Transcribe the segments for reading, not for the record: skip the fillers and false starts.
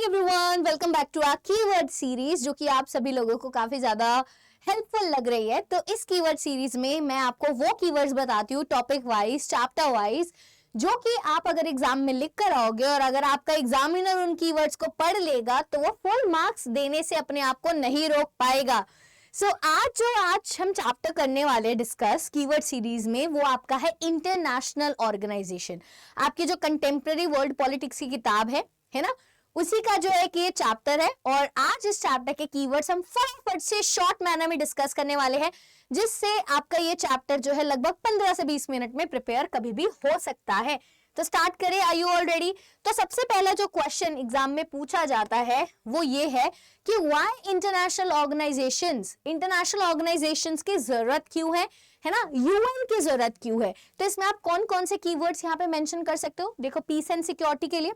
Morning everyone, welcome back to our keyword series जो कि आप सभी लोगों को काफी ज्यादा हेल्पफुल लग रही है। तो इस कीवर्ड सीरीज में मैं आपको वो कीवर्ड्स बताती हूँ टॉपिक वाइज, चैप्टर वाइज, जो कि आप अगर एग्जाम में लिख कर आओगे और अगर आपका एग्जामिनर उन कीवर्ड्स को पढ़ लेगा तो वो फुल मार्क्स देने से अपने आप को नहीं रोक पाएगा। आज हम चैप्टर करने वाले डिस्कस कीवर्ड सीरीज में वो आपका है इंटरनेशनल ऑर्गेनाइजेशन। आपकी जो कंटेम्प्रेरी वर्ल्ड पॉलिटिक्स की किताब है ना, उसी का जो है कि ये चैप्टर है। और आज इस चैप्टर के कीवर्ड्स हम फटाफट से शॉर्ट मैनर में डिस्कस करने वाले हैं, जिससे आपका ये चैप्टर जो है लगभग 15 से 20 मिनट में प्रिपेयर कभी भी हो सकता है। तो स्टार्ट करें, आर यू ऑल रेडी? तो सबसे पहला जो क्वेश्चन एग्जाम में पूछा जाता है वो ये है कि व्हाई इंटरनेशनल ऑर्गेनाइजेशंस की जरूरत क्यों है ना, यूएन की जरूरत क्यों है। तो इसमें आप कौन कौन से कीवर्ड्स यहाँ पे मेंशन कर सकते हो? देखो, पीस एंड सिक्योरिटी के लिए,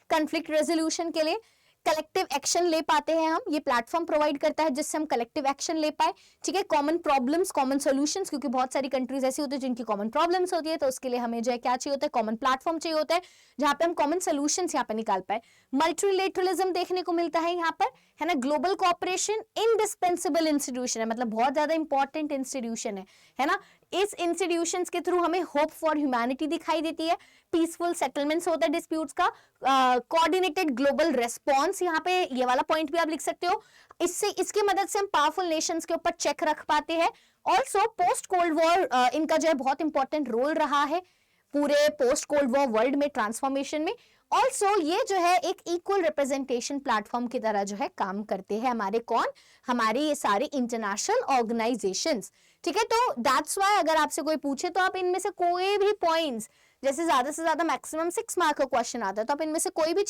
कॉन्फ्लिक्ट रेजोल्यूशन के लिए, कलेक्टिव एक्शन ले पाते हैं हम, ये प्लेटफॉर्म प्रोवाइड करता है जिससे हम कलेक्टिव एक्शन ले पाए। ठीक है, कॉमन प्रॉब्लम्स, कॉमन सॉल्यूशंस, क्योंकि बहुत सारी कंट्रीज ऐसी होती है जिनकी कॉमन प्रॉब्लम्स होती है, तो उसके लिए हमें जो है क्या चाहिए होता है, कॉमन प्लेटफॉर्म चाहिए होता है जहां पे हम कॉमन सॉल्यूशंस यहाँ पे निकाल पाए। मल्टीलेटरलिज्म देखने को मिलता है यहाँ पर, है ना। ग्लोबल कोऑपरेशन इंडिस्पेंसिबल इंस्टीट्यूशन है, मतलब बहुत ज्यादा इंपॉर्टेंट इंस्टीट्यूशन है ना। इस इंस्टीट्यूशंस के थ्रू हमें होप फॉर ह्यूमैनिटी दिखाई देती है, पीसफुल सेटलमेंट्स होता है डिस्प्यूट्स का, कोऑर्डिनेटेड ग्लोबल रेस्पॉन्स, यहाँ पे ये वाला पॉइंट भी आप लिख सकते हो। इसकी मदद से हम पावरफुल नेशंस के ऊपर चेक रख पाते हैं। ऑल्सो पोस्ट कोल्ड वॉर इनका जो है बहुत इंपॉर्टेंट रोल रहा है पूरे पोस्ट कोल्ड वॉर वर्ल्ड में ट्रांसफॉर्मेशन में। ऑल्सो ये जो है एक इक्वल रिप्रेजेंटेशन प्लेटफॉर्म की तरह जो है काम करते हैं हमारे ये सारे इंटरनेशनल ऑर्गेनाइजेशंस। ठीक है, तो दैट्स व्हाई अगर आपसे कोई पूछे तो आप इनमें से कोई भी पॉइंट्स, जैसे ज्यादा से ज्यादा मैक्सिमम 6 मार्क का क्वेश्चन आता है, तो आप इनमें से कोई भी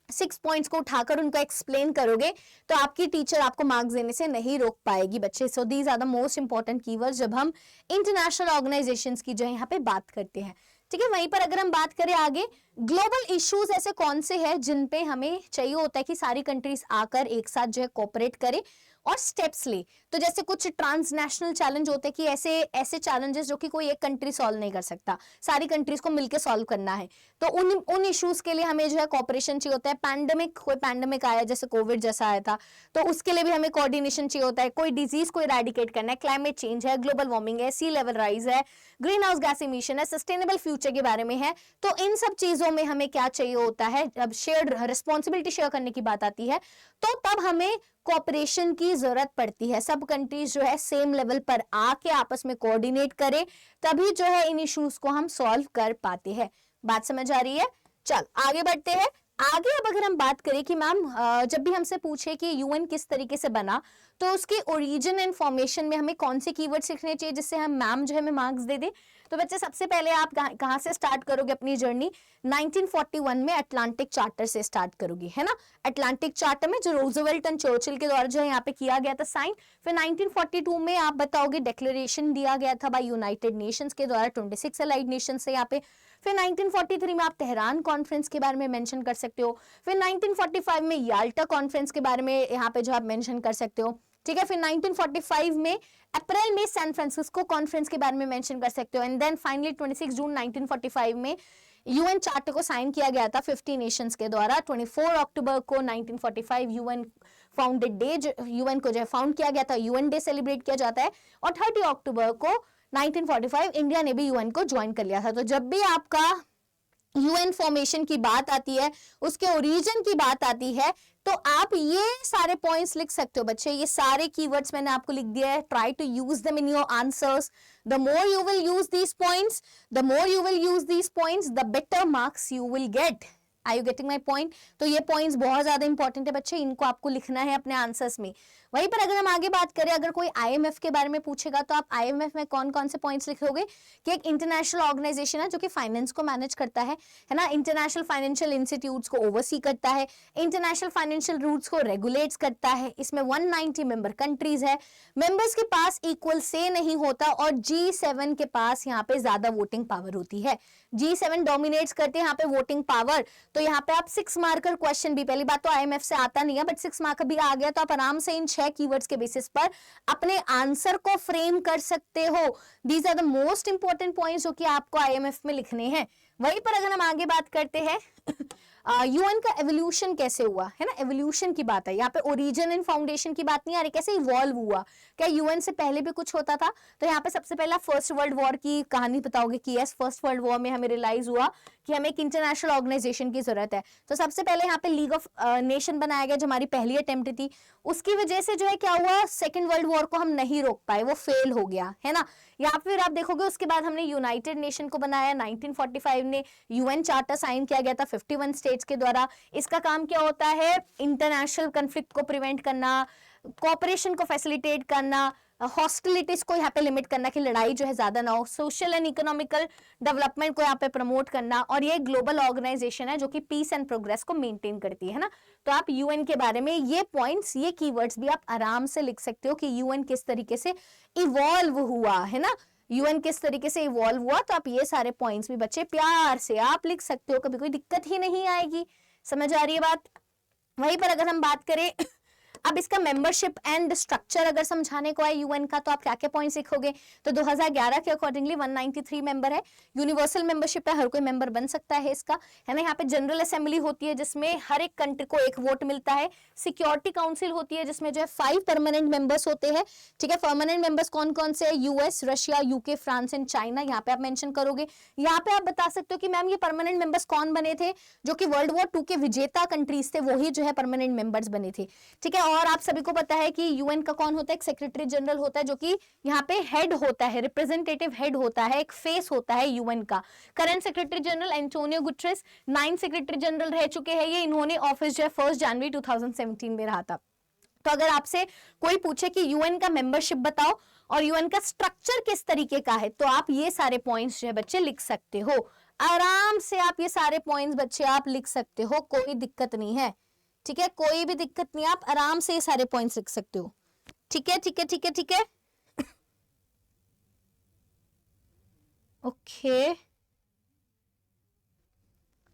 6 पॉइंट्स को उठाकर उनको एक्सप्लेन करोगे तो आपकी टीचर आपको मार्क्स देने से नहीं रोक पाएगी बच्चे। So these are the most important keywords जब हम इंटरनेशनल ऑर्गेनाइजेशंस की जो है यहाँ पे बात करते हैं। ठीक है, वहीं पर अगर हम बात करें आगे, ग्लोबल इश्यूज ऐसे कौन से हैं जिन पे हमें चाहिए होता है कि सारी कंट्रीज आकर एक साथ जो है कोऑपरेट करें और स्टेप्स ले। तो जैसे कुछ ट्रांसनेशनल चैलेंज होते हैं कि ऐसे चैलेंजेस जो कि कोई एक कंट्री सॉल्व नहीं कर सकता, सारी कंट्रीज को मिलकर सॉल्व करना है, तो उन इश्यूज के लिए हमें जो है कोऑपरेशन चाहिए होता है। कोई पैंडेमिक आया, जैसे कोविड जैसा आया था, तो उसके लिए भी हमें कोऑर्डिनेशन चाहिए होता है। कोई डिजीज को इरेडिकेट करना है, क्लाइमेट चेंज है, ग्लोबल वार्मिंग है, सी लेवल राइज है, ग्रीन हाउस गैस इमिशन है, सस्टेनेबल फ्यूचर के बारे में है, तो इन सब चीजों में हमें क्या चाहिए होता है, जब शेयर्ड रिस्पॉन्सिबिलिटी शेयर करने की बात आती है तो तब हमें कोऑपरेशन की जरूरत पड़ती है। सब कंट्रीज जो है सेम लेवल पर आके आपस में कोऑर्डिनेट करें, तभी जो है इन इश्यूज को हम सॉल्व कर पाते हैं। बात समझ आ रही है? चल आगे बढ़ते हैं। आगे अब अगर हम बात करें कि मैम जब भी हमसे पूछे कि यूएन किस तरीके से बना, तो उसके ओरिजिन एंड फॉर्मेशन में हमें कौन से कीवर्ड्स लिखने चाहिए जिससे हम मैम जो है हमें मार्क्स दे दे। तो बच्चे सबसे पहले आप कहाँ से स्टार्ट करोगे अपनी जर्नी? 1941 में अटलांटिक चार्टर से स्टार्ट करोगे, है ना। अटलांटिक चार्टर में जो रूजवेल्ट एंड चर्चिल के द्वारा जो है यहाँ पे किया गया था साइन। फिर 1942 में आप बताओगे डिक्लेरेशन दिया गया था बाय यूनाइटेड नेशंस के द्वारा, 26 अलाइड नेशन से यहाँ पे। फिर 1943 में आप तेहरान कॉन्फ्रेंस के बारे में मेंशन कर सकते हो। फिर 1945 में याल्टा कॉन्फ्रेंस के बारे में यहाँ पे जो आप मेंशन कर सकते हो। ठीक है, फिर 1945 में अप्रैल में सैन फ्रांसिस्को कॉन्फ्रेंस के बारे में मेंशन कर सकते हो। एंड देन फाइनली 26 जून 1945 में यूएन चार्टर को साइन किया गया था 50 नेशंस के द्वारा। 24 अक्टूबर को 1945 यूएन फाउंडेड डे, यूएन को जो है फाउंड किया गया था, यूएन डे सेलिब्रेट किया जाता है। और 30 अक्टूबर को 1945 इंडिया ने भी यूएन को ज्वाइन कर लिया था। तो जब भी आपका यूएन फॉर्मेशन की बात आती है, उसके ओरिजिन की बात आती है, तो आप ये सारे पॉइंट्स लिख सकते हो बच्चे। ये सारे कीवर्ड्स मैंने आपको लिख दिया है। Try to use them in your answers. The more you will use these points, the better marks you will get. Are you getting my point? तो ये पॉइंट्स बहुत ज्यादा इंपॉर्टेंट है बच्चे, इनको आपको लिखना है अपने आंसर्स में। वहीं पर अगर हम आगे बात करें, अगर कोई आईएमएफ के बारे में पूछेगा तो आप आईएमएफ में कौन कौन से पॉइंट्स लिखोगे कि एक इंटरनेशनल ऑर्गेनाइजेशन है जो कि फाइनेंस को मैनेज करता है ना, इंटरनेशनल फाइनेंशियल इंस्टीट्यूट्स को ओवरसी करता है, इंटरनेशनल फाइनेंशियल रूल्स को रेगुलेट्स करता है। इसमें 190 मेंबर कंट्रीज है, मेंबर्स के पास इक्वल से नहीं होता और G7 के पास यहाँ पे ज्यादा वोटिंग पावर होती है। G7 डोमिनेट्स करते हैं यहाँ पे वोटिंग पावर। तो यहाँ पे आप 6 मार्कर क्वेश्चन भी, पहली बात तो आईएमएफ से आता नहीं है, बट 6 मार्कर भी आ गया तो आप आराम से इन 6 कीवर्ड्स के बेसिस पर अपने आंसर को फ्रेम कर सकते हो। These are the most important points जो कि आपको आईएमएफ में लिखने हैं। वहीं पर अगर हम आगे बात करते हैं यूएन का एवोल्यूशन कैसे हुआ, है ना, एवोल्यूशन की बात है यहाँ पे, ओरिजिन एंड फाउंडेशन की बात नहीं आ रही, कैसे इवॉल्व हुआ, क्या यूएन से पहले भी कुछ होता था। तो यहाँ पे सबसे पहला फर्स्ट वर्ल्ड वॉर की कहानी बताओगे कि यस, फर्स्ट वर्ल्ड वॉर में हमें रियलाइज हुआ कि हमें एक इंटरनेशनल ऑर्गेनाइजेशन की जरूरत है। तो सबसे पहले यहाँ पे लीग ऑफ नेशन बनाया गया जो हमारी पहली अटेम्प्ट थी, उसकी वजह से जो है क्या हुआ, सेकेंड वर्ल्ड वॉर को हम नहीं रोक पाए, वो फेल हो गया, है ना। या फिर आप देखोगे उसके बाद हमने यूनाइटेड नेशन को बनाया, 1945 में यूएन चार्टर साइन किया गया था 51 स्टेट्स के द्वारा। इसका काम क्या होता है, इंटरनेशनल कॉन्फ्लिक्ट को प्रिवेंट करना, कोऑपरेशन को फैसिलिटेट करना, हॉस्टिलिटीज को यहाँ पे लिमिट करना कि लड़ाई जो है ज्यादा ना हो, सोशल एंड इकोनॉमिकल डेवलपमेंट को यहाँ पे प्रमोट करना, और ये ग्लोबल ऑर्गेनाइजेशन है जो कि पीस एंड प्रोग्रेस को मेंटेन करती है ना। तो आप यूएन के बारे में ये पॉइंट्स, ये कीवर्ड्स भी आप आराम से लिख सकते हो कि यूएन किस तरीके से इवॉल्व हुआ, है ना, यूएन किस तरीके से इवॉल्व हुआ। तो आप ये सारे पॉइंट्स भी बच्चे प्यार से आप लिख सकते हो, कभी कोई दिक्कत ही नहीं आएगी। समझ आ रही है बात। वहीं पर अगर हम बात करें अब इसका मेंबरशिप एंड स्ट्रक्चर अगर समझाने को है यूएन का, तो आप क्या क्या पॉइंट्स लिखोगे। तो 2011 के अकॉर्डिंगली 193 मेंबर है, यूनिवर्सल मेंबरशिप है, हर कोई मेंबर बन सकता है इसका, है ना। यहाँ पे जनरल असेंबली होती है जिसमें हर एक कंट्री को एक वोट मिलता है, सिक्योरिटी काउंसिल होती है जिसमें जो है 5 परमानेंट मेंबर्स होते हैं, ठीक है। परमानेंट मेंबर्स कौन कौन से, US, Russia, UK, France and China, यहाँ पे आप मेंशन करोगे। यहाँ पे आप बता सकते हो कि मैम ये परमानेंट मेंबर्स कौन बने थे, जो कि वर्ल्ड वॉर 2 के विजेता कंट्रीज थे, वही जो है परमानेंट मेंबर्स बने थे, ठीक है। और आप सभी को पता है कि यूएन का कौन होता है, एक सेक्रेटरी जनरल होता है जो कि यहाँ पे हेड होता है, रिप्रेजेंटेटिव हेड होता है, एक फेस होता है यूएन का। Current secretary general Antonio Guterres 9 secretary general रह चुके हैं ये, इन्होंने ऑफिस जो है 1 जनवरी 2017 में रहा था। तो अगर आपसे कोई पूछे कि यूएन का मेंबरशिप बताओ और यूएन का स्ट्रक्चर किस तरीके का है, तो आप ये सारे पॉइंट्स जो है बच्चे लिख सकते हो, आराम से आप ये सारे पॉइंट्स बच्चे आप लिख सकते हो, कोई दिक्कत नहीं है, ठीक है, कोई भी दिक्कत नहीं, आप आराम से ये सारे पॉइंट्स लिख सकते हो, ठीक है, ठीक है, ठीक है, ठीक है। ओके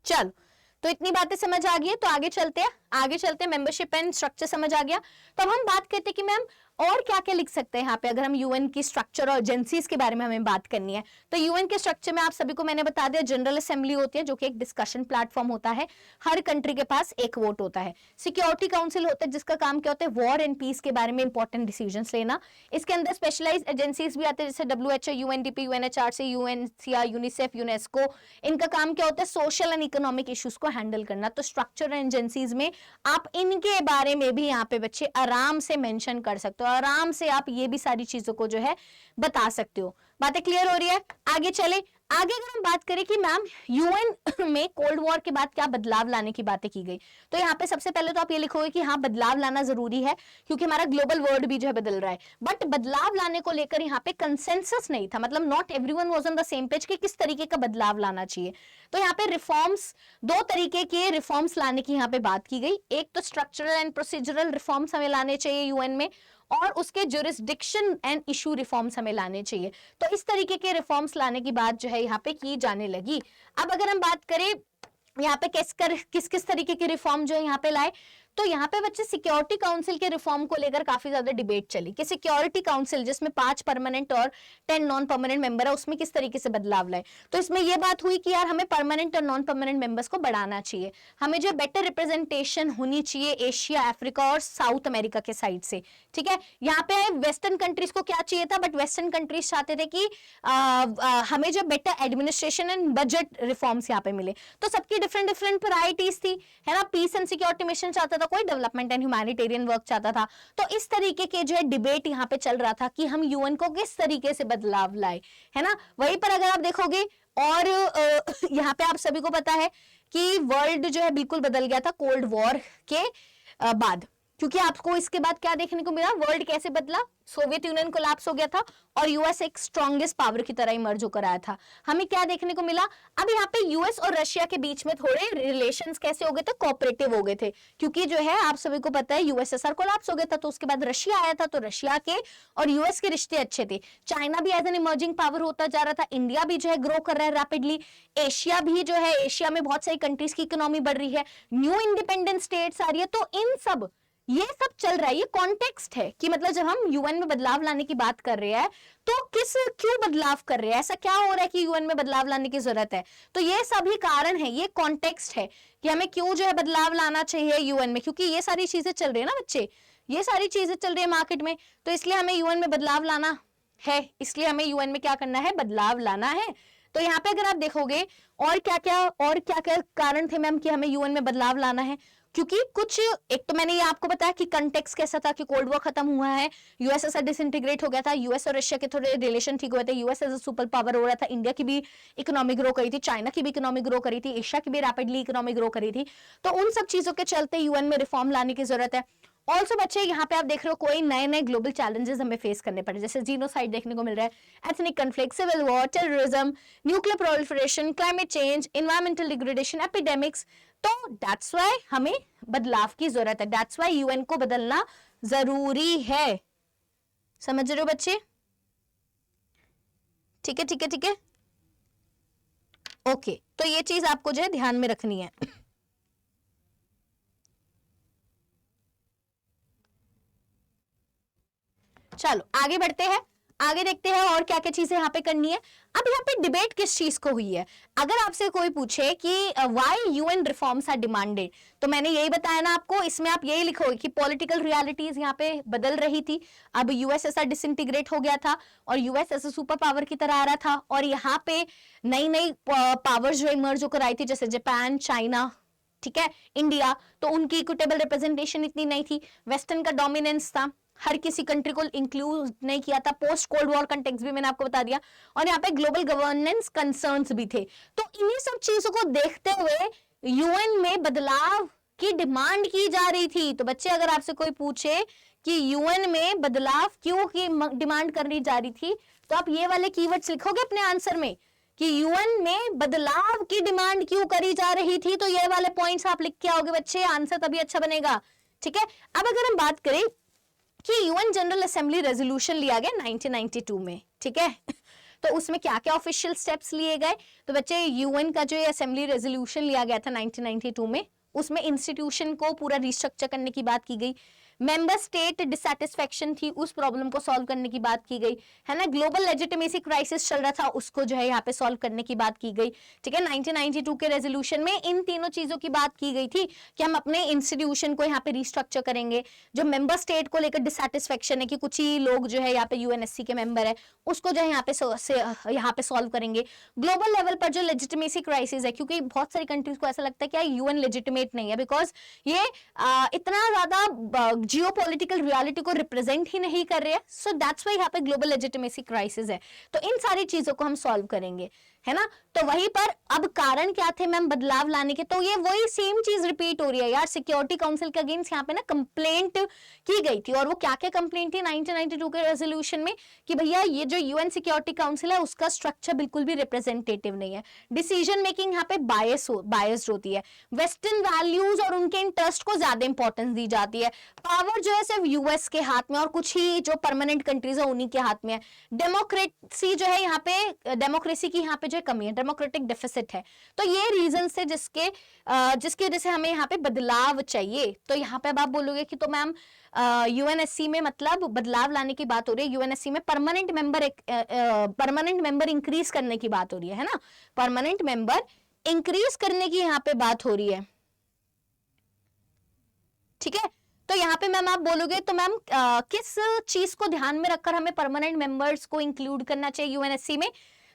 चलो, तो इतनी बातें समझ आ गई है, तो आगे चलते हैं, मेंबरशिप एंड स्ट्रक्चर समझ आ गया। तो अब हम बात करते हैं कि मैम और क्या क्या लिख सकते हैं यहाँ पे, अगर हम यूएन की स्ट्रक्चर और एजेंसीज के बारे में हमें बात करनी है। तो यूएन के स्ट्रक्चर में आप सभी को मैंने बता दिया, जनरल असेंबली होती है जो कि एक डिस्कशन प्लेटफॉर्म होता है, हर कंट्री के पास एक वोट होता है। सिक्योरिटी काउंसिल होता है जिसका काम क्या होता है, वॉर एंड पीस के बारे में इंपॉर्टेंट डिसीजंस लेना। इसके अंदर स्पेशलाइज एजेंसीज भी आते हैं जैसे WHO, UNDP, UNHRC, UNCR, UNICEF, UNESCO, इनका काम क्या होता है, सोशल एंड इकोनॉमिक इश्यूज को हैंडल करना। तो स्ट्रक्चर एंड एजेंसीज में आप इनके बारे में भी यहाँ पे बच्चे आराम से मेंशन कर सकते हो, आराम से आप ये भी सारी चीजों को जो है बता सकते हो। बातें क्लियर हो रही है, आगे चले। आगे अगर हम बात करें कि मैम यूएन में कोल्ड वॉर के बाद क्या बदलाव लाने की बातें की गई, तो यहाँ पे सबसे पहले तो आप ये लिखोगे कि हाँ बदलाव लाना जरूरी है क्योंकि हमारा ग्लोबल वर्ल्ड भी जो है बदल रहा है, बट बदलाव लाने को लेकर यहाँ पे कंसेंसस नहीं था, मतलब not everyone was on the same page कि किस तरीके का बदलाव लाना चाहिए। तो यहाँ पे रिफॉर्म्स, 2 तरीके के रिफॉर्म्स लाने की यहाँ पे बात की गई। एक तो स्ट्रक्चरल एंड प्रोसीजरल रिफॉर्म्स हमें लाने चाहिए यूएन में, और उसके ज्यूरिसडिक्शन एंड इशू रिफॉर्म्स हमें लाने चाहिए। तो इस तरीके के रिफॉर्म्स लाने की बात जो है यहाँ पे की जाने लगी। अब अगर हम बात करें यहाँ पे किस किस तरीके के रिफॉर्म जो है यहाँ पे लाए, तो यहाँ पे बच्चे सिक्योरिटी काउंसिल के रिफॉर्म को लेकर काफी ज्यादा डिबेट चली कि सिक्योरिटी काउंसिल जिसमें 5 परमानेंट और 10 नॉन परमानेंट मेंबर है उसमें किस तरीके से बदलाव लाए। तो इसमें यह बात हुई कि यार हमें परमानेंट और नॉन परमानेंट मेंबर्स को बढ़ाना चाहिए, हमें जो बेटर रिप्रेजेंटेशन होनी चाहिए एशिया, अफ्रीका और साउथ अमेरिका के साइड से, ठीक है। यहाँ पे वेस्टर्न कंट्रीज को क्या चाहिए था, बट वेस्टर्न कंट्रीज चाहते थे कि हमें जो better administration and budget reforms यहाँ पे मिले। तो सबकी डिफरेंट डिफरेंट प्रायोरिटीज थी, है ना। पीस एंड सिक्योरिटी मिशन चाहता था, कोई डेवलपमेंट एंड ह्यूमैनिटेरियन वर्क चाहता था। तो इस तरीके के जो है डिबेट यहाँ पे चल रहा था कि हम यूएन को किस तरीके से बदलाव लाए, है ना। वहीं पर अगर आप देखोगे और यहाँ पे आप सभी को पता है कि वर्ल्ड जो है बिल्कुल बदल गया था कोल्ड वॉर के बाद, क्योंकि आपको इसके बाद क्या देखने को मिला, वर्ल्ड कैसे बदला, सोवियत यूनियन कोलैप्स हो गया था और यूएस एक स्ट्रॉन्गेस्ट पावर की तरह इमर्ज होकर आया था। हमें क्या देखने को मिला, अब यहाँ पे यूएस और रशिया के बीच में थोड़े रिलेशंस कैसे हो गए थे, कोऑपरेटिव हो गए थे, क्योंकि जो है आप सभी को पता है यूएसएसआर कोलैप्स हो गया था, तो उसके बाद रशिया आया था, तो रशिया के और यूएस के रिश्ते अच्छे थे। चाइना भी एज एन इमर्जिंग पावर होता जा रहा था, इंडिया भी जो है ग्रो कर रहा है रैपिडली, एशिया भी जो है, एशिया में बहुत सारी कंट्रीज की इकोनॉमी बढ़ रही है, न्यू इंडिपेंडेंट स्टेट्स आ रही है। तो इन सब ये सब चल रहा है, ये कॉन्टेक्स्ट है कि मतलब जब हम यूएन में बदलाव लाने की बात कर रहे हैं तो क्यों बदलाव कर रहे हैं, ऐसा क्या हो रहा है कि यूएन में बदलाव लाने की जरूरत है। तो ये सभी कारण है, ये कॉन्टेक्स्ट है कि हमें क्यों जो है बदलाव लाना चाहिए यूएन में, क्योंकि ये सारी चीजें चल रही है ना बच्चे, ये सारी चीजें चल रही है मार्केट में, तो इसलिए हमें यूएन में बदलाव लाना है, इसलिए हमें यूएन में क्या करना है, बदलाव लाना है। तो यहाँ पे अगर आप देखोगे और क्या क्या कारण थे मैम कि हमें यूएन में बदलाव लाना है, क्योंकि कुछ, एक तो मैंने ये आपको बताया कि कंटेक्स्ट कैसा था कि कोल्ड वॉर खत्म हुआ है, यूएसएसआर डिसइंटीग्रेट हो गया था, यूएस और रशिया के थोड़े रिलेशन ठीक हुए थे, US as a super power हो रहा था, इंडिया की भी इकोनॉमी ग्रो करी थी, चाइना की भी इकोनॉमी ग्रो करी थी, एशिया की भी रैपिडली इकोनॉमी ग्रो करी थी। तो उन सब चीजों के चलते यूएन में रिफॉर्म लाने की जरूरत है। ऑल्सो बच्चे यहाँ पे आप देख रहे हो कोई नए नए ग्लोबल चैलेंजेस हमें फेस करने पड़े, जैसे जीनोसाइड देखने को मिल रहा है, ethnic conflict, civil war, terrorism, nuclear proliferation, climate change, environmental degradation, epidemics. तो दैट्स व्हाई हमें बदलाव की जरूरत है, दैट्स व्हाई यूएन को बदलना जरूरी है। समझ रहे हो बच्चे? ठीक है ठीक है ठीक है, ओके। तो ये चीज आपको जो है ध्यान में रखनी है। चलो आगे बढ़ते हैं, आगे देखते हैं और क्या क्या चीजें यहाँ पे करनी है। अब यहाँ पे डिबेट किस चीज को हुई है, अगर आपसे कोई पूछे कि why UN reforms are demanded, तो मैंने यही बताया ना आपको, इसमें आप यही लिखोगे कि पॉलिटिकल रियलिटीज यहाँ पे बदल रही थी, अब यूएसएसआर डिसइंटीग्रेट हो गया था और यूएस ऐसे सुपर पावर की तरह आ रहा था, और यहाँ पे नई नई पावर्स जो इमर्ज होकर आई थी, जैसे जापान, चाइना, ठीक है, इंडिया, तो उनकी इक्विटेबल रिप्रेजेंटेशन इतनी नहीं थी, वेस्टर्न का डोमिनेंस था, हर किसी कंट्री को इंक्लूड नहीं किया था, पोस्ट कोल्ड वॉर कंटेक्स्ट भी मैंने आपको बता दिया, और यहाँ पे ग्लोबल गवर्नेंस कंसर्न्स भी थे। तो इन्हीं सब चीजों को देखते हुए यूएन में बदलाव की डिमांड की जा रही थी। तो बच्चे अगर आपसे कोई पूछे कि यूएन में बदलाव क्यों की डिमांड करनी जा रही थी, तो आप ये वाले कीवर्ड्स लिखोगे अपने आंसर में कि यूएन में बदलाव की डिमांड क्यों करी जा रही थी, तो ये वाले पॉइंट्स आप लिख के आओगे बच्चे, आंसर तभी अच्छा बनेगा। ठीक है, अब अगर हम बात करें कि यूएन जनरल असेंबली रेजोल्यूशन लिया गया 1992 में, ठीक है, तो उसमें क्या क्या ऑफिशियल स्टेप्स लिए गए, तो बच्चे यूएन का जो असेंबली रेजोल्यूशन लिया गया था 1992 में, उसमें इंस्टीट्यूशन को पूरा रिस्ट्रक्चर करने की बात की गई, मेंबर स्टेट डिसैटिस्फैक्शन थी, उस प्रॉब्लम को सॉल्व करने की बात की गई, है ना, ग्लोबल लेजिटिमेसी क्राइसिस चल रहा था, उसको जो है यहाँ पे सॉल्व करने की बात की गई। ठीक है, 1992 के रेजोल्यूशन में इन तीनों चीजों की बात की गई थी कि हम अपने इंस्टीट्यूशन को यहाँ पे रिस्ट्रक्चर करेंगे, जो मेंबर स्टेट को लेकर डिसैटिस्फैक्शन है कि कुछ ही लोग जो है यहाँ पे यूएनएससी के मेंबर है, उसको जो है यहाँ पे सॉल्व करेंगे। ग्लोबल लेवल पर जो लेजिटिमेसी क्राइसिस है, क्योंकि बहुत सारी कंट्रीज को ऐसा लगता है कि यूएन लेजिटिमेट नहीं है, बिकॉज ये इतना ज्यादा जियोपॉलिटिकल रियलिटी को रिप्रेजेंट ही नहीं कर रहे हैं, सो दैट्स व्हाई यहाँ पे ग्लोबल लेजिटिमेसी क्राइसिस है। तो इन सारी चीजों को हम सॉल्व करेंगे, है ना। तो वहीं पर अब कारण क्या थे मैम बदलाव लाने के, तो ये वही सेम चीज रिपीट हो रही है यार, सिक्योरिटी काउंसिल के अगेंस्ट यहाँ पे ना कंप्लेंट की गई थी, और वो क्या क्या कंप्लेंट थी 1992 के रेजोल्यूशन में कि भैया ये जो यूएन सिक्योरिटी काउंसिल है उसका स्ट्रक्चर बिल्कुल भी रिप्रेजेंटेटिव नहीं है, डिसीजन मेकिंग यहाँ पे बायस्ड होती है, वेस्टर्न वैल्यूज और उनके इंटरेस्ट को ज्यादा इंपॉर्टेंस दी जाती है, पावर जो है सिर्फ यूएस के हाथ में और कुछ ही जो परमानेंट कंट्रीज है उन्हीं के हाथ में है, डेमोक्रेसी जो है यहाँ पे, डेमोक्रेसी की यहाँ पे जो कमी है, डेमोक्रेटिक डेफिसिट है। तो ये रीजन से जिसकी वजह से हमें यहाँ पे बदलाव चाहिए। तो यहाँ पे अब आप बोलोगे कि तो मैम यूएनएससी में मतलब बदलाव लाने की बात हो रही है, यूएनएससी में परमानेंट मेंबर इंक्रीज करने की बात हो रही है ना, परमानेंट मेंबर इंक्रीज करने की यहाँ पे बात हो रही है। ठीक है, तो यहाँ पे मैम आप बोलोगे तो मैम किस चीज को ध्यान में रखकर हमें परमानेंट मेंबर्स को इंक्लूड करना चाहिए यूएनएससी में।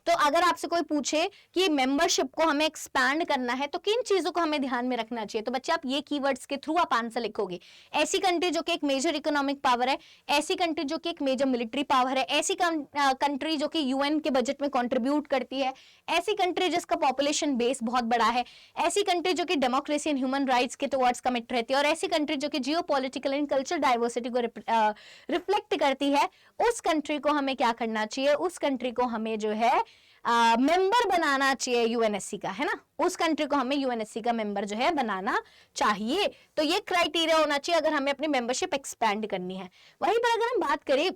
तो अगर आपसे कोई पूछे कि मेंबरशिप को हमें एक्सपैंड करना है तो किन चीजों को हमें ध्यान में रखना चाहिए, तो बच्चे आप ये कीवर्ड्स के थ्रू आप आंसर लिखोगे। ऐसी कंट्री जो कि एक मेजर इकोनॉमिक पावर है, ऐसी कंट्री जो कि एक मेजर मिलिट्री पावर है, ऐसी कंट्री जो कि यूएन के बजट में कंट्रीब्यूट करती है, ऐसी कंट्री जिसका पॉपुलेशन बेस बहुत बड़ा है, ऐसी कंट्री जो कि डेमोक्रेसी एंड ह्यूमन राइट्स के टुवर्ड्स कमिट रहती है, और ऐसी कंट्री जो कि जियोपॉलिटिकल एंड कल्चरल डाइवर्सिटी को रिफ्लेक्ट करती है, उस कंट्री को हमें क्या करना चाहिए, उस कंट्री को हमें जो है मेंबर बनाना चाहिए यूएनएससी का, है ना, उस कंट्री को हमें यूएनएससी का मेंबर जो है बनाना चाहिए। तो ये क्राइटेरिया होना चाहिए अगर हमें अपनी मेंबरशिप एक्सपैंड करनी है। वहीं पर अगर हम बात करें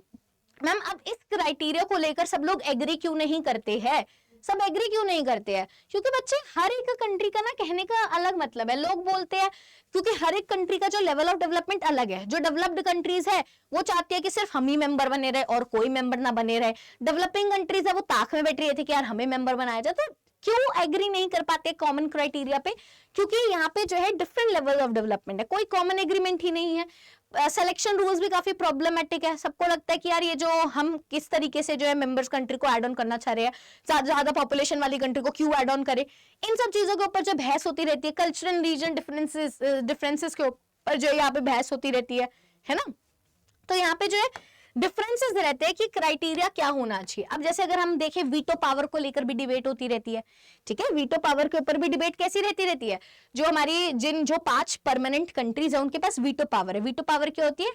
मैम अब इस क्राइटेरिया को लेकर सब लोग एग्री क्यों नहीं करते हैं, सब एग्री क्यों नहीं करते हैं? क्योंकि बच्चे हर एक कंट्री का ना कहने का अलग मतलब है। लोग बोलते हैं क्योंकि हर एक कंट्री का जो लेवल ऑफ डेवलपमेंट अलग है। जो डेवलप्ड कंट्रीज है वो चाहती है कि सिर्फ हम ही मेंबर बने रहे और कोई मेंबर ना बने रहे। डेवलपिंग कंट्रीज है वो ताक में बैठ रही थी कि यार हमें मेंबर बनाया जाए। तो क्यों एग्री नहीं कर पाते कॉमन क्राइटेरिया पे? क्योंकि यहाँ पे जो है डिफरेंट लेवल ऑफ डेवलपमेंट है, कोई कॉमन एग्रीमेंट ही नहीं है। सिलेक्शन रूल्स भी काफी प्रॉब्लमेटिक है। सबको लगता है कि यार ये जो हम किस तरीके से जो है मेंबर्स कंट्री को ऐड ऑन करना चाह रहे हैं, ज्यादा पॉपुलेशन वाली कंट्री को क्यों ऐड ऑन करे, इन सब चीजों के ऊपर जो बहस होती रहती है, कल्चरल रीजन डिफरेंसेस के ऊपर जो यहाँ पे बहस होती रहती है ना। तो यहाँ पे जो है डिफरेंसेस रहते हैं कि क्राइटेरिया क्या होना चाहिए। अब जैसे अगर हम देखें वीटो पावर को लेकर भी डिबेट होती रहती है, ठीक है, वीटो पावर के ऊपर भी डिबेट कैसी रहती है। जो हमारी जो 5 परमानेंट कंट्रीज है उनके पास वीटो पावर है। वीटो पावर क्या होती है?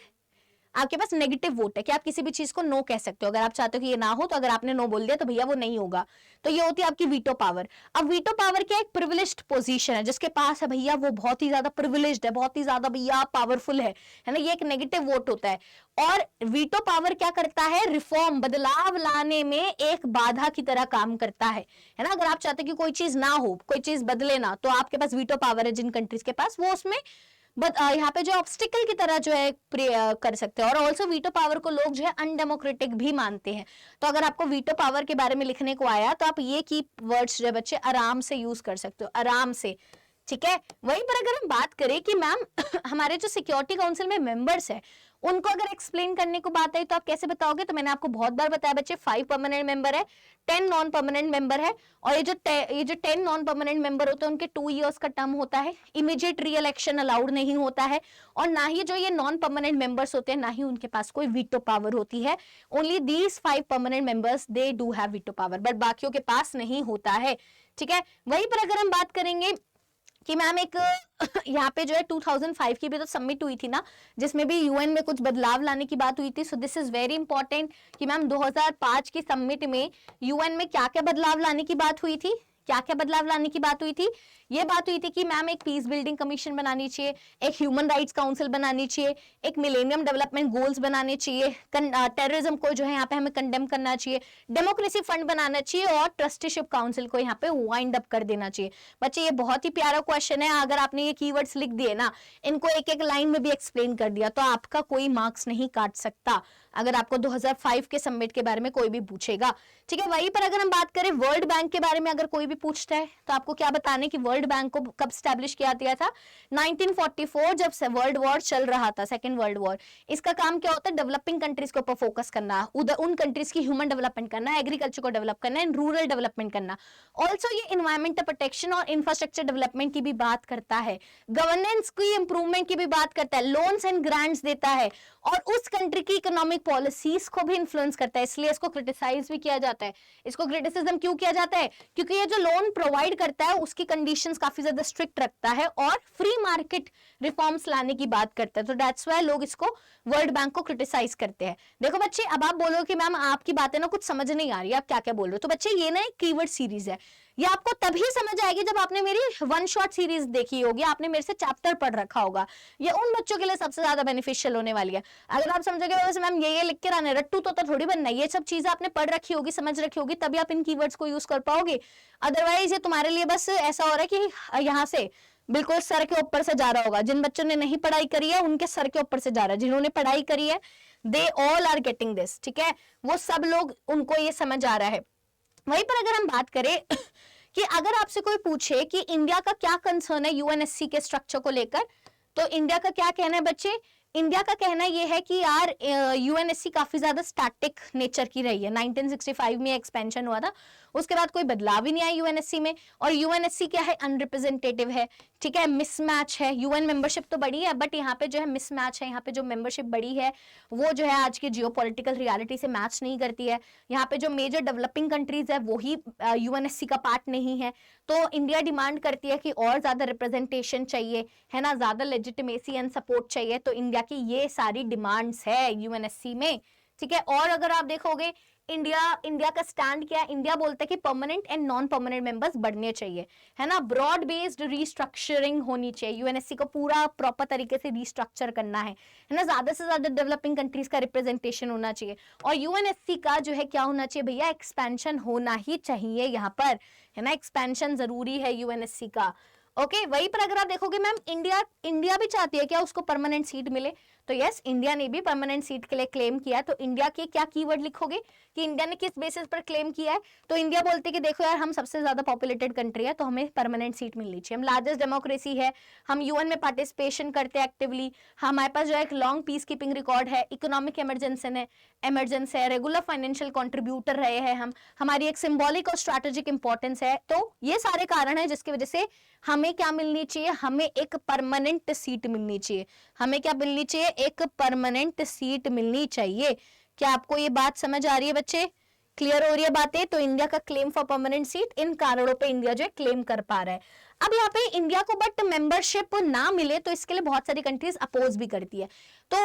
आपके पास नेगेटिव वोट है कि आप किसी भी चीज को नो कह सकते हो। अगर आप चाहते हो कि ये ना हो तो अगर आपने नो बोल दिया तो भैया वो नहीं होगा। तो ये होती है आपकी वीटो पावर। अब वीटो पावर क्या, एक प्रिविलेज्ड पोजीशन है, जिसके पास है भैया वो बहुत ही ज्यादा प्रिविलेज्ड है, बहुत ही ज्यादा भैया पावरफुल है ना। ये एक नेगेटिव वोट होता है। और वीटो पावर क्या करता है? रिफॉर्म, बदलाव लाने में एक बाधा की तरह काम करता है ना। अगर आप चाहते कि कोई चीज ना हो, कोई चीज बदले ना, तो आपके पास वीटो पावर है जिन कंट्रीज के पास, वो उसमें यहाँ पे जो ऑब्स्टिकल की तरह जो है कर सकते हैं। और ऑल्सो वीटो पावर को लोग जो है अनडेमोक्रेटिक भी मानते हैं। तो अगर आपको वीटो पावर के बारे में लिखने को आया तो आप ये की वर्ड्स जो है बच्चे आराम से यूज कर सकते हो, आराम से, ठीक है। वहीं पर अगर हम बात करें कि मैम हमारे जो सिक्योरिटी काउंसिल में मेंबर्स है उनको अगर एक्सप्लेन करने को बात आई तो आप कैसे बताओगे? तो मैंने आपको बहुत बार बताया बच्चे, 5 परमानेंट मेंबर है, 10 नॉन परमानेंट मेंबर है। और ये जो 10 नॉन परमानेंट मेंबर होते हैं उनके 2 इयर्स का टर्म होता है, इमीडिएट री इलेक्शन अलाउड नहीं होता है, और ना ही जो ये नॉन परमानेंट मेंबर्स होते हैं ना ही उनके पास कोई वीटो पावर होती है। Only these 5 permanent members they do have veto power, but बाकियों के पास नहीं होता है, ठीक है। वहीं पर अगर हम बात करेंगे कि मैम एक यहाँ पे जो है 2005 की भी तो सबमिट हुई थी ना, जिसमें भी यूएन में कुछ बदलाव लाने की बात हुई थी। So this is very important कि मैम 2005 की सबमिट में यूएन में क्या क्या बदलाव लाने की बात हुई थी, क्या क्या बदलाव लाने की बात हुई थी। ये बात हुई थी कि मैम एक पीस बिल्डिंग कमीशन बनानी चाहिए, एक ह्यूमन राइट्स काउंसिल बनानी चाहिए, एक मिलेनियम डेवलपमेंट गोल्स बनाने चाहिए, टेररिज्म को जो है यहाँ पे हमें कंडेम करना चाहिए, डेमोक्रेसी फंड बनाना चाहिए, और ट्रस्टीशिप काउंसिल को यहाँ पे वाइंड अप कर देना चाहिए। बच्चे ये बहुत ही प्यारा क्वेश्चन है। अगर आपने ये कीवर्ड्स लिख दिए ना, इनको एक एक लाइन में भी एक्सप्लेन कर दिया, तो आपका कोई मार्क्स नहीं काट सकता अगर आपको 2005 के सबमिट के बारे में कोई भी पूछेगा, ठीक है। वहीं पर अगर हम बात करें वर्ल्ड बैंक के बारे में, अगर कोई भी पूछता है तो आपको क्या बताने कि वर्ल्ड बैंक को कब स्टैब्लिश किया गया था? 1944, जब वर्ल्ड वॉर चल रहा था, सेकेंड वर्ल्ड वॉर। इसका काम क्या होता है? डेवलपिंग कंट्रीज के ऊपर फोकस करना, उन कंट्रीज की ह्यूमन डेवलपमेंट करना, एग्रीकल्चर को डेवलप करना, रूरल डेवलपमेंट करना। ऑल्सो ये इन्वायरमेंटल प्रोटेक्शन और इंफ्रास्ट्रक्चर डेवलपमेंट की भी बात करता है, गवर्नेंस की इंप्रूवमेंट की भी बात करता है, लोन्स एंड ग्रांट्स देता है, और उस कंट्री की इकोनॉमिक पॉलिसीज को भी इन्फ्लुएंस करता है। इसलिए इसको क्रिटिसाइज भी किया जाता है। इसको क्रिटिसिज्म क्यों किया जाता है? क्योंकि ये जो लोन प्रोवाइड करता है उसकी कंडीशंस काफी ज्यादा स्ट्रिक्ट रखता है और फ्री मार्केट रिफॉर्म्स लाने की बात करता है। तो दैट्स व्हाई लोग इसको वर्ल्ड बैंक को क्रिटिसाइज करते हैं। देखो बच्चे, अब आप बोलो कि मैम आपकी बातें ना कुछ समझ नहीं आ रही, आप क्या क्या बोल रहे हो। तो बच्चे ये ना एक कीवर्ड सीरीज है, ये आपको तभी समझ आएगी जब आपने मेरी वन शॉट सीरीज देखी होगी, आपने मेरे से चैप्टर पढ़ रखा होगा। ये उन बच्चों के लिए सबसे ज्यादा बेनिफिशियल होने वाली है। अगर आप समझोगे वैसे मैम ये लिख के रहने रट्टू तो थोड़ी बनना है, ये सब चीजें आपने पढ़ रखी होगी, समझ रखी होगी, तभी आप इन कीवर्ड्स को यूज कर पाओगे। अदरवाइज ये तुम्हारे लिए बस ऐसा हो रहा है कि यहाँ से बिल्कुल सर के ऊपर से जा रहा होगा। जिन बच्चों ने नहीं पढ़ाई करी है उनके सर के ऊपर से जा रहा है, जिन्होंने पढ़ाई करी है they all are getting this, ठीक है, वो सब लोग, उनको ये समझ आ रहा है। वहीं पर अगर हम बात करें कि अगर आपसे कोई पूछे कि इंडिया का क्या कंसर्न है यूएनएससी के स्ट्रक्चर को लेकर, तो इंडिया का क्या कहना है बच्चे? इंडिया का कहना ये है कि यार यूएनएससी काफी ज्यादा स्टैटिक नेचर की रही है। 1965 में एक्सपेंशन हुआ था, उसके बाद कोई बदलाव ही नहीं आया यूएनएससी में। और यूएनएससी क्या है? अनरिप्रेजेंटेटिव है, ठीक है, मिसमैच है। यूएन मेंबरशिप तो बड़ी है बट यहाँ पे जो है मिसमैच है। यहाँ पे जो मेंबरशिप बड़ी है वो जो है आज की जियोपॉलिटिकल रियलिटी से मैच नहीं करती है। यहाँ पे जो मेजर डेवलपिंग कंट्रीज है वो ही यूएनएससी का पार्ट नहीं है। तो इंडिया डिमांड करती है कि और ज्यादा रिप्रेजेंटेशन चाहिए, है ना, ज्यादा लेजिटिमेसी एंड सपोर्ट चाहिए। तो इंडिया की ये सारी डिमांड्स है यूएनएससी में, ठीक है। और अगर आप देखोगे इंडिया का स्टैंड क्या है? इंडिया बोलता है कि permanent and non permanent members बढ़ने चाहिए, है ना। ब्रॉड बेस्ड रीस्ट्रक्चरिंग होनी चाहिए, यूएनएससी को पूरा प्रॉपर तरीके से रीस्ट्रक्चर करना है ना। ज्यादा से ज्यादा डेवलपिंग कंट्रीज का रिप्रेजेंटेशन होना चाहिए, और यूएनएससी का जो है क्या होना चाहिए भैया? एक्सपेंशन होना ही चाहिए यहाँ पर, है ना। एक्सपेंशन जरूरी है यूएनएससी का। ओके, वहीं पर अगर आप देखोगे मैम, इंडिया भी चाहती है क्या उसको परमानेंट सीट मिले? तो यस, इंडिया ने भी परमानेंट सीट के लिए क्लेम किया। तो इंडिया के क्या कीवर्ड लिखोगे कि इंडिया ने किस बेसिस पर क्लेम किया है? तो इंडिया बोलते हैं कि देखो यार, हम सबसे ज्यादा पॉपुलेटेड कंट्री है, तो हमें परमानेंट सीट मिलनी चाहिए। हम लार्जेस्ट डेमोक्रेसी है, हम यूएन में पार्टिसिपेशन करते हैं एक्टिवली, हमारे पास जो है एक लॉन्ग पीस कीपिंग रिकॉर्ड है, इकोनॉमिक इमरजेंसी है, रेगुलर फाइनेंशियल कंट्रीब्यूटर रहे हैं हम, हमारी एक सिंबॉलिक और स्ट्रैटेजिक इंपॉर्टेंस है। तो ये सारे कारण है जिसकी वजह से हमें क्या मिलनी चाहिए? हमें एक परमानेंट सीट मिलनी चाहिए। हमें क्या मिलनी चाहिए? एक परमानेंट सीट मिलनी चाहिए। क्या आपको ये बात समझ आ रही है बच्चे? क्लियर हो रही है बातें? तो इंडिया का क्लेम फॉर परमानेंट सीट, इन कारणों पे इंडिया जो है क्लेम कर पा रहा है। अब यहाँ पे इंडिया को बट मेंबरशिप ना मिले तो इसके लिए बहुत सारी कंट्रीज अपोज भी करती है। तो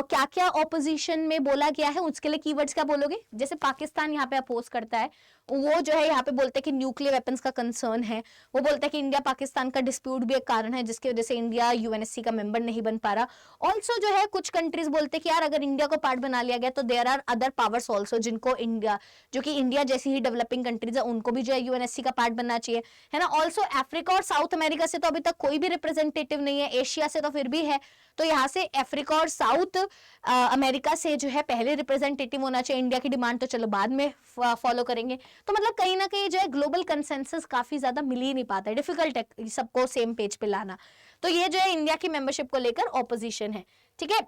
क्या क्या ऑपोजिशन में बोला गया है, उसके लिए कीवर्ड्स क्या बोलोगे? जैसे पाकिस्तान यहाँ पे अपोज करता है, वो जो है यहाँ पे बोलते हैं कि न्यूक्लियर वेपन्स का कंसर्न है, वो बोलता है कि इंडिया पाकिस्तान का डिस्प्यूट भी एक कारण है जिसकी वजह से इंडिया यूएनएससी का मेंबर नहीं बन पा रहा। ऑल्सो जो है कुछ कंट्रीज बोलते हैं कि यार अगर इंडिया को पार्ट बना लिया गया तो there are other powers also जिनको इंडिया, जो कि इंडिया जैसी ही डेवलपिंग कंट्रीज है, उनको भी जो है यूएनएससी का पार्ट बनना चाहिए, है ना। ऑल्सो अफ्रीका और साउथ अमेरिका से तो अभी तक कोई भी रिप्रेजेंटेटिव नहीं है, एशिया से तो फिर भी है, तो यहाँ से अफ्रीका और साउथ अमेरिका से जो है पहले रिप्रेजेंटेटिव होना चाहिए। इंडिया की डिमांड तो चलो बाद में फॉलो करेंगे। तो मतलब कहीं ना कहीं जो है ग्लोबल कंसेंसस काफी ज्यादा मिल ही नहीं पाता है, डिफिकल्ट है सबको सेम पेज पे लाना। तो ये जो है इंडिया की मेंबरशिप को लेकर ऑपोजिशन है, ठीक है।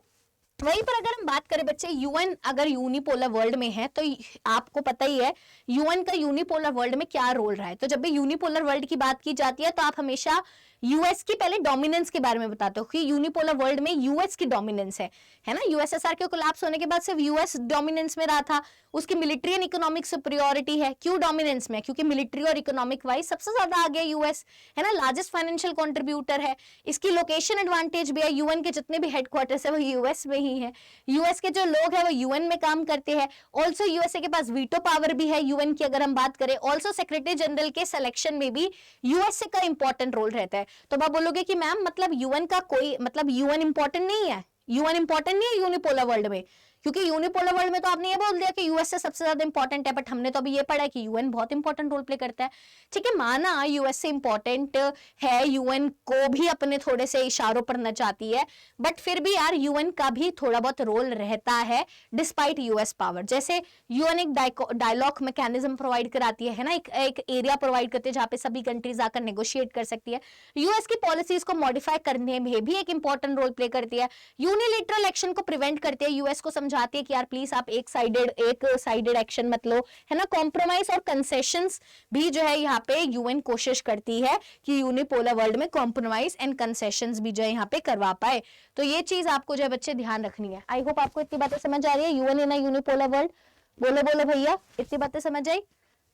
वहीं पर अगर हम बात करें बच्चे, यूएन अगर यूनिपोलर वर्ल्ड में है तो आपको पता ही है यूएन का यूनिपोलर वर्ल्ड में क्या रोल रहा है। तो जब भी यूनिपोलर वर्ल्ड की बात की जाती है तो आप हमेशा यूएस की पहले डोमिनेंस के बारे में बताते हो कि यूनिपोलर वर्ल्ड में यूएस की डोमिनेंस है ना। यूएसएसआर के कोलैप्स होने के बाद सिर्फ यूएस डोमिनेंस में रहा था, उसकी मिलिट्री एंड इकोनॉमिक सुपीरियरिटी है। क्यों डोमिनेंस में? क्योंकि मिलिट्री और इकोनॉमिक वाइज सबसे ज्यादा आगे यूएस, है ना, लार्जेस्ट फाइनेंशियल कंट्रीब्यूटर है। इसकी लोकेशन एडवांटेज भी है, यूएन के जितने भी हेडक्वार्टर्स है वो यूएस में ही है, यूएस के जो लोग हैं वो यूएन में काम करते हैं। ऑल्सो यूएसए के पास वीटो पावर भी है यूएन की अगर हम बात करें। ऑल्सो सेक्रेटरी जनरल के सिलेक्शन में भी यूएसए का इंपॉर्टेंट रोल रहता है। तो आप बोलोगे कि मैम मतलब यूएन का कोई मतलब यूएन इंपॉर्टेंट नहीं है, यूएन इंपॉर्टेंट नहीं है यूनिपोलर वर्ल्ड में, क्योंकि यूनिपोलर वर्ल्ड में तो आपने ये बोल दिया कि यूएस से सबसे ज्यादा इंपॉर्टेंट है, बट हमने तो अभी ये पढ़ा है कि यूएन बहुत इंपॉर्टेंट रोल प्ले करता है। ठीक है, माना यूएस से इंपॉर्टेंट है, यूएन को भी अपने थोड़े से इशारों पर नचाती है, बट फिर भी यार यूएन का भी थोड़ा बहुत रोल रहता है डिस्पाइट यूएस पावर। जैसे यूएन एक डायलॉग मैकेनिज्म प्रोवाइड कराती है ना, एक एरिया प्रोवाइड करती है जहां पे सभी कंट्रीज आकर नेगोशिएट कर सकती है। यूएस की पॉलिसीज को मॉडिफाई करने में भी एक इंपॉर्टेंट रोल प्ले करती है। यूनिलेटरल एक्शन को प्रिवेंट करती है, यूएस को समझाती है कि यार प्लीज आप एक साइडेड एक्शन मत लो, है ना। कॉम्प्रोमाइज और कंसेशंस भी जो है यहाँ पे यूएन कोशिश करती है कि यूनिपोलर वर्ल्ड में कॉम्प्रोमाइज एंड कंसेशंस भी जो है यहाँ पे करवा पाए। तो ये चीज आपको जो है बच्चे ध्यान रखनी है। आई होप आपको इतनी बातें समझ आ रही है। यूएन इन यूनिपोलर वर्ल्ड, बोलो बोलो भैया, इतनी बातें समझ आई।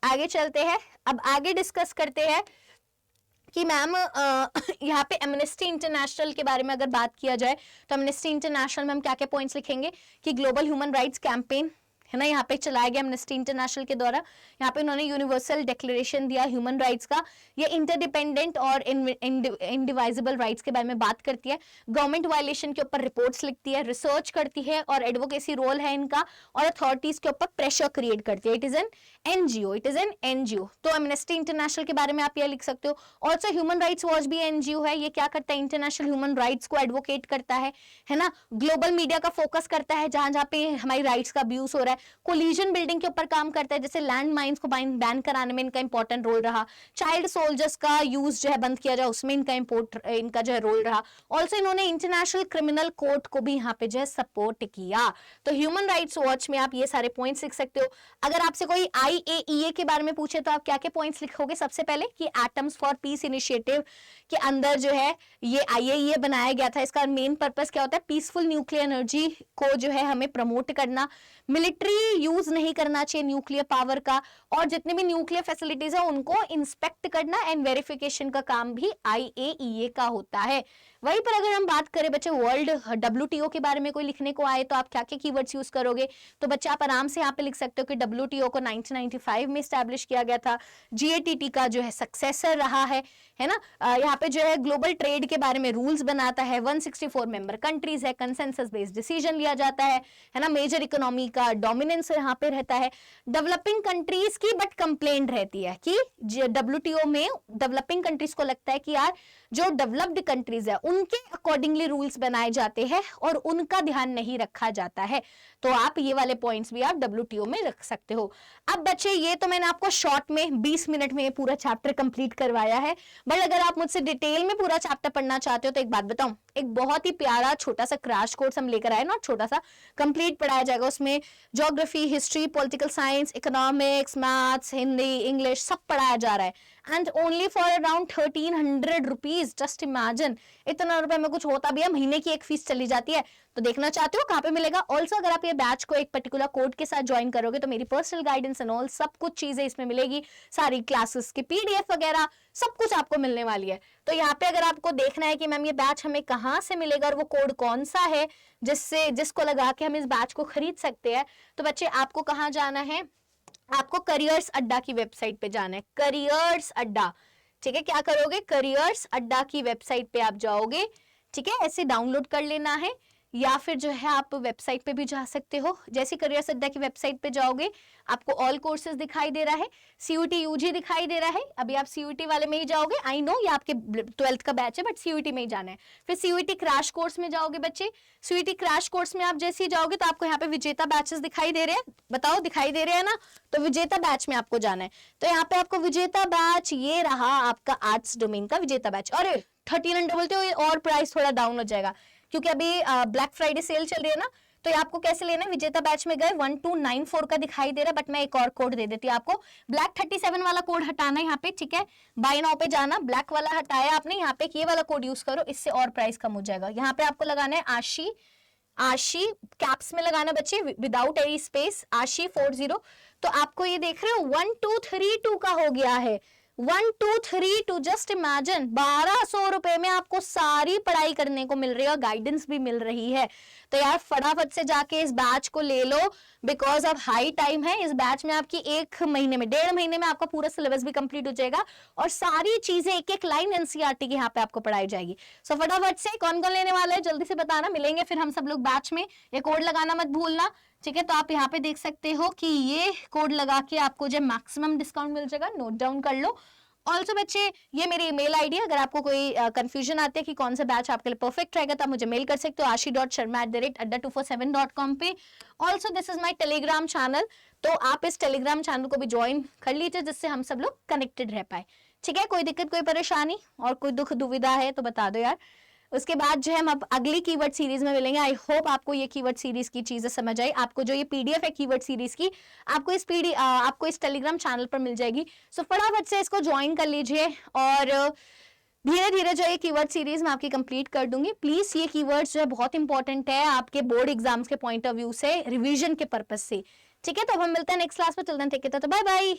आगे चलते हैं, अब आगे डिस्कस करते हैं कि मैम यहाँ पे एमनेस्टी इंटरनेशनल के बारे में अगर बात किया जाए तो एमनेस्टी इंटरनेशनल में हम क्या क्या पॉइंट्स लिखेंगे कि ग्लोबल ह्यूमन राइट्स कैंपेन, है ना, यहाँ पे चलाया गया एमनेस्टी इंटरनेशनल के द्वारा। यहाँ पे उन्होंने यूनिवर्सल डिक्लेरेशन दिया ह्यूमन राइट्स का, ये इंटरडिपेंडेंट और इंडिवाइजिबल राइट्स के बारे में बात करती है। गवर्नमेंट वायलेशन के ऊपर रिपोर्ट्स लिखती है, रिसर्च करती है और एडवोकेसी रोल है इनका, और अथॉरिटीज के ऊपर प्रेशर क्रिएट करती है। इट इज एन एनजीओ, तो एमनेस्टी इंटरनेशनल के बारे में आप यह लिख सकते हो। ऑल्सो ह्यूमन राइट्स वॉच भी एनजीओ है, ये क्या करता है, इंटरनेशनल ह्यूमन राइट्स को एडवोकेट करता है ना। ग्लोबल मीडिया का फोकस करता है जहां जहां पे हमारी राइट्स का अब्यूज हो रहा है। कोलिजन बिल्डिंग के ऊपर काम करता है, जैसे लैंड माइंस को बैन कराने में इनका इंपॉर्टेंट रोल रहा। चाइल्ड सोल्जर्स का यूज जो है बंद किया जाए उसमें इनका जो है रोल रहा। ऑल्सो इन्होंने इंटरनेशनल क्रिमिनल कोर्ट को भी यहाँ पे जो है सपोर्ट किया। तो ह्यूमन राइट्स वॉच में आप ये सारे पॉइंट्स लिख सकते हो। अगर आपसे कोई IAEA के बारे में पूछे तो आप क्या क्या पॉइंट्स लिखोगे? सबसे पहले कि एटम्स फॉर पीस इनिशिएटिव के अंदर जो है ये IAEA बनाया गया था। इसका मेन पर्पस क्या होता है? पीसफुल न्यूक्लियर एनर्जी को जो है हमें प्रमोट करना, मिलिट्री यूज नहीं करना चाहिए न्यूक्लियर पावर का, और जितने भी न्यूक्लियर फैसिलिटीज है उनको इंस्पेक्ट करना एंड वेरिफिकेशन का काम भी IAEA का होता है। वहीं पर अगर हम बात करें बच्चे वर्ल्ड WTO के बारे में कोई लिखने को आए तो आप क्या क्या कीवर्ड्स यूज करोगे, तो बच्चे आप आराम से यहाँ पे लिख सकते हो कि WTO को 1995 में स्टैब्लिश किया गया था, GATT का जो है सक्सेसर रहा है ना। यहाँ पे जो है ग्लोबल ट्रेड के बारे में रूल्स बनाता है, 164 मेंबर कंट्रीज है, कंसेंसस बेस्ड डिसीजन लिया जाता है ना। मेजर इकोनॉमी का डोमिनेंस यहाँ पे रहता है। डेवलपिंग कंट्रीज की बट कंप्लेंट रहती है कि WTO में डेवलपिंग कंट्रीज को लगता है कि यार जो डेवलप्ड कंट्रीज है उनके अकॉर्डिंगली रूल्स बनाए जाते हैं और उनका ध्यान नहीं रखा जाता है, तो आप ये वाले पॉइंट्स भी आप WTO में रख सकते हो। अब बच्चे ये तो मैंने आपको शॉर्ट में 20 मिनट में ये पूरा चैप्टर कंप्लीट करवाया है, बट अगर आप मुझसे डिटेल में पूरा चैप्टर पढ़ना चाहते हो तो एक बात बताऊं, एक बहुत ही प्यारा छोटा सा क्रैश कोर्स हम लेकर आए, नॉट छोटा सा, कंप्लीट पढ़ाया जाएगा। उसमें geography, history, political science, economics, maths, Hindi, English सब पढ़ाया जा रहा है and only for around 1300 rupees. Just imagine, इतना रुपए में कुछ होता भी है, महीने की एक फीस चली जाती है। तो देखना चाहते हो कहाँ पे मिलेगा। ऑल्सो अगर आप ये बैच को एक पर्टिकुलर कोड के साथ ज्वाइन करोगे तो मेरी पर्सनल गाइडेंस एंड ऑल सब कुछ चीजें इसमें मिलेगी, सारी क्लासेस की PDF वगैरह सब कुछ आपको मिलने वाली है। तो यहाँ पे अगर आपको देखना है कि मैम ये बैच हमें कहाँ से मिलेगा और वो कोड कौन सा है जिसको लगा के हम इस बैच को खरीद सकते हैं, तो बच्चे आपको कहाँ जाना है, आपको करियर्स अड्डा की वेबसाइट पे जाना है। करियर्स अड्डा, ठीक है, क्या करोगे, करियर्स अड्डा की वेबसाइट पे आप जाओगे, ठीक है, ऐसे डाउनलोड कर लेना है या फिर जो है आप वेबसाइट पे भी जा सकते हो। जैसे करियर्स अड्डा की वेबसाइट पे जाओगे आपको ऑल कोर्सेज दिखाई दे रहा है, CUT UG दिखाई दे रहा है। अभी आप CUT वाले में ही जाओगे, आई नो ये आपके 12th का बैच है बट CUT में ही जाना है। फिर CUT क्रैश कोर्स में जाओगे बच्चे, CUT क्रैश कोर्स में आप जैसे ही जाओगे तो आपको यहाँ पे विजेता बैचेस दिखाई दे रहे हैं, बताओ दिखाई दे रहे हैं ना, तो विजेता बैच में आपको जाना है। तो यहाँ पे आपको विजेता बैच, ये रहा आपका आर्ट्स डोमेन का विजेता बैच। अरे 1300 बोलते हो और प्राइस थोड़ा डाउन हो जाएगा क्योंकि अभी ब्लैक फ्राइडे सेल चल रही है ना, तो ये आपको कैसे लेना है, विजेता बैच में गए 1294 का दिखाई दे रहा है, बट मैं एक और कोड दे देती हूँ आपको, ब्लैक 37 वाला कोड हटाना है यहाँ पे, ठीक है, बाय नाउ पे जाना, ब्लैक वाला हटाया आपने, यहाँ पे ये वाला कोड यूज करो, इससे और प्राइस कम हो जाएगा। यहाँ पे आपको लगाना है आशी कैप्स में लगाना बच्चे, विदाउट एनी स्पेस, आशी 40। तो आपको ये देख रहे हो 1232 का हो गया है, 1232। जस्ट इमेजिन 1200 रुपए में आपको सारी पढ़ाई करने को मिल रही है और गाइडेंस भी मिल रही है। तो यार फटाफट से जाके इस बैच को ले लो, बिकॉज अब हाई टाइम है। इस बैच में आपकी 1 महीने में, 1.5 महीने में आपका पूरा सिलेबस भी कंप्लीट हो जाएगा और सारी चीजें एक एक लाइन NCERT की यहाँ पे आपको पढ़ाई जाएगी। सो फटाफट से कौन कौन लेने वाला है जल्दी से बताना, मिलेंगे फिर हम सब लोग बैच में। ये कोड लगाना मत भूलना, ठीक है। तो आप यहाँ पे देख सकते हो कि ये कोड लगा के आपको जो मैक्सिमम डिस्काउंट मिल जाएगा, नोट डाउन कर लो। ऑल्सो बच्चे ये मेरी ईमेल आईडी है, अगर आपको कोई कंफ्यूजन आती है कि कौन सा बैच आपके लिए परफेक्ट रहेगा तो आप मुझे मेल कर सकते हो ashi.sharma@adda247.com पे। Also this is my Telegram channel, तो आप इस टेलीग्राम चैनल को भी ज्वाइन कर लीजिए जिससे हम सब लोग कनेक्टेड रह पाए, ठीक है। कोई दिक्कत, कोई परेशानी और कोई दुख दुविधा है तो बता दो यार। उसके बाद जो है हम अब अगली कीवर्ड सीरीज में मिलेंगे। आई होप आपको ये कीवर्ड सीरीज की चीजें समझ आई। आपको जो ये PDF है कीवर्ड सीरीज की, आपको इस टेलीग्राम चैनल पर मिल जाएगी। सो फटाफट से इसको ज्वाइन कर लीजिए और धीरे धीरे जो ये कीवर्ड सीरीज मैं आपकी कंप्लीट कर दूंगी। प्लीज ये कीवर्ड्स जो है बहुत इंपॉर्टेंट है आपके बोर्ड एग्जाम्स के पॉइंट ऑफ व्यू से, रिविजन के पर्पज से, ठीक है। तो अब हम मिलते हैं नेक्स्ट क्लास में, चलते हैं, ठीक है, तो बाय बाय।